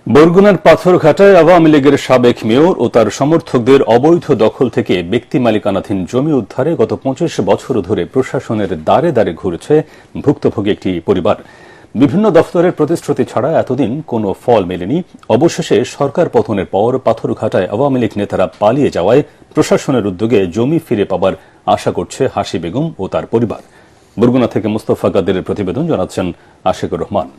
বরগুনার পাথরঘাটায় আওয়ামী লীগের সাবেক মেয়র ও তার সমর্থকদের অবৈধ দখল থেকে ব্যক্তি মালিকানাধীন জমি উদ্ধারে গত ২৫ বছর ধরে প্রশাসনের দ্বারে দ্বারে ঘুরেছে ভুক্তভোগী একটি পরিবার। বিভিন্ন দফতরের প্রতিশ্রুতি ছাড়া এতদিন কোনো ফল মেলেনি। অবশেষে সরকার পতনের পর পাথরঘাটায় আওয়ামী লীগ নেতারা পালিয়ে যাওয়ায় প্রশাসনের উদ্যোগে জমি ফিরে পাবার আশা করছে হাসি বেগম ও তার পরিবার। বরগুনা থেকে মুস্তফা কাদেরের প্রতিবেদন, জানাচ্ছেন আশিকুর রহমান।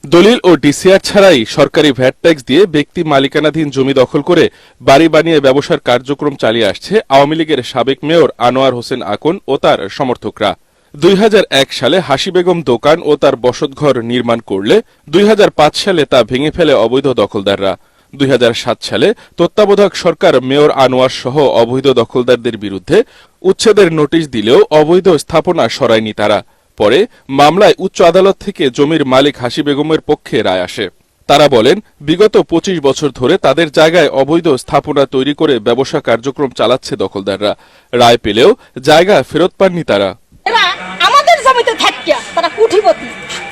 দলিল ও ডিসিআর ছাড়াই সরকারি ভ্যাট ট্যাক্স দিয়ে ব্যক্তি মালিকানাধীন জমি দখল করে বাড়ি বানিয়ে ব্যবসার কার্যক্রম চালিয়ে আসছে আওয়ামী লীগের সাবেক মেয়র আনোয়ার হোসেন আকন ও তার সমর্থকরা। ২০০১ সালে হাসি বেগম দোকান ও তার বসতঘর নির্মাণ করলে ২০০৫ সালে তা ভেঙে ফেলে অবৈধ দখলদাররা। ২০০৭ সালে তত্ত্বাবধায়ক সরকার মেয়র আনোয়ার সহ অবৈধ দখলদারদের বিরুদ্ধে উচ্ছেদের নোটিশ দিলেও অবৈধ স্থাপনা সরায়নি তারা। পরে মামলায় উচ্চ আদালত থেকে জমির মালিক হাসি বেগমের পক্ষে রায় আসে। তারা বলেন, বিগত ২৫ বছর ধরে তাদের জায়গায় অবৈধ স্থাপনা তৈরি করে ব্যবসা কার্যক্রম চালাচ্ছে দখলদাররা। রায় পেলেও জায়গা ফেরত পাননি তারা। আমাদের জমিতে থাকিয়া তারা কুঠিপতি।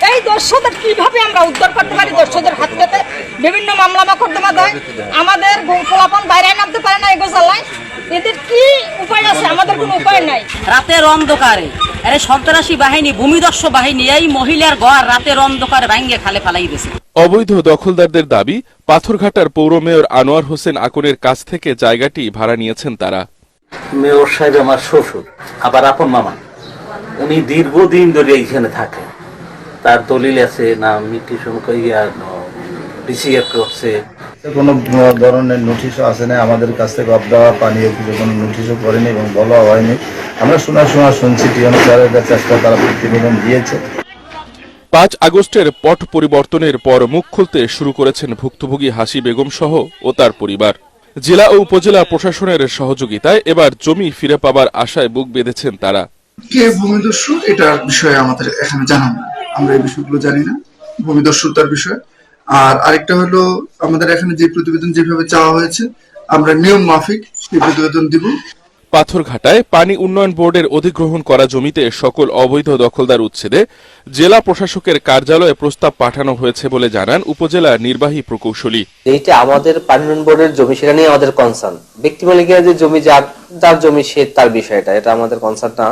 এই দর্শকদের কিভাবে আমরা উদ্ধার করতে পারি? দর্শকদের হাত পেতে বিভিন্ন মামলা মকদ্দমা দেয়, আমাদের পোলাপন বাইরে নামতে পারে না এগোজালায়। এদের কি উপায় আছে? আমাদের কোনো উপায় নাই। রাতের অন্ধকারে আরে সন্ত্রাসী বাহিনী, ভূমিদস্যু বাহিনী এই মহিলার ঘর রাতের অন্ধকারে ভাঙ্গে খালে ফালাই দিয়েছে। অবৈধ দখলদারদের দাবি, পাথরঘাটার পৌর মেয়র আনোয়ার হোসেন আকনের কাছ থেকে জায়গাটি ভাড়া নিয়েছেন তারা। মেয়র সাহেব আমার শ্বশুর, আবার আপন মামা। উনি দীর্ঘদিন ধরে এইখানে থাকে। তার দলিল আছে, না মিটিশন কইয়া ডিসিএফ করছে। কোনো ধরনের নোটিশও আসে না আমাদের কাছ থেকে। অবদাওয়া পানীয় কোনো নোটিশও করেনি এবং বলা হয়নি। আমরা শুনছি টিএম স্যারের চেষ্টা, তারা প্রতিবেদন দিয়েছে। ৫ আগস্টের পট পরিবর্তনের পর মুখ খুলতে শুরু করেছেন ভুক্তভোগী হাসি বেগম সহ ও তার পরিবার। জেলা ও উপজেলা প্রশাসনের সহযোগিতায় এবার জমি ফিরে পাবার আশায় বুক বেঁধেছেন তারা। কে ভূমিদস্যু এটার বিষয়ে আমাদের এখানে জানানো, আমরা এই বিষয়গুলো জানি না, ভূমিদস্যুতার বিষয়। আর আরেকটা হলো, আমাদের এখানে যে প্রতিবেদন যেভাবে চাওয়া হয়েছে আমরা নিয়ম মাফিক সেই প্রতিবেদন দিব। পাথরঘাটায় পানি উন্নয়ন বোর্ডের অধিগ্রহণ করা জমিতে সকল অবৈধ দখলদার উচ্ছেদে জেলা প্রশাসকের কার্যালয়ে প্রস্তাব পাঠানো হয়েছে বলে জানান উপজেলা নির্বাহী প্রকৌশলী। এইটা আমাদের পানি উন্নয়ন বোর্ডের জমি, সেটা নিয়ে আমাদের কনসার্ন। ব্যক্তি মালিকের যে জমি, যার জমি সে তার বিষয়টা, এটা আমাদের কনসার্ন না।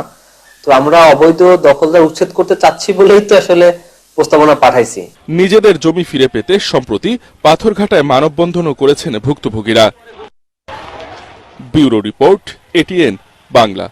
তো আমরা অবৈধ দখলদার উচ্ছেদ করতে চাচ্ছি বলেই তো আসলে প্রস্তাবনা পাঠাইছি। নিজেদের জমি ফিরে পেতে সম্প্রতি পাথরঘাটায় মানববন্ধনও করেছেন ভুক্তভোগীরা। Bureau report, ATN Bangla.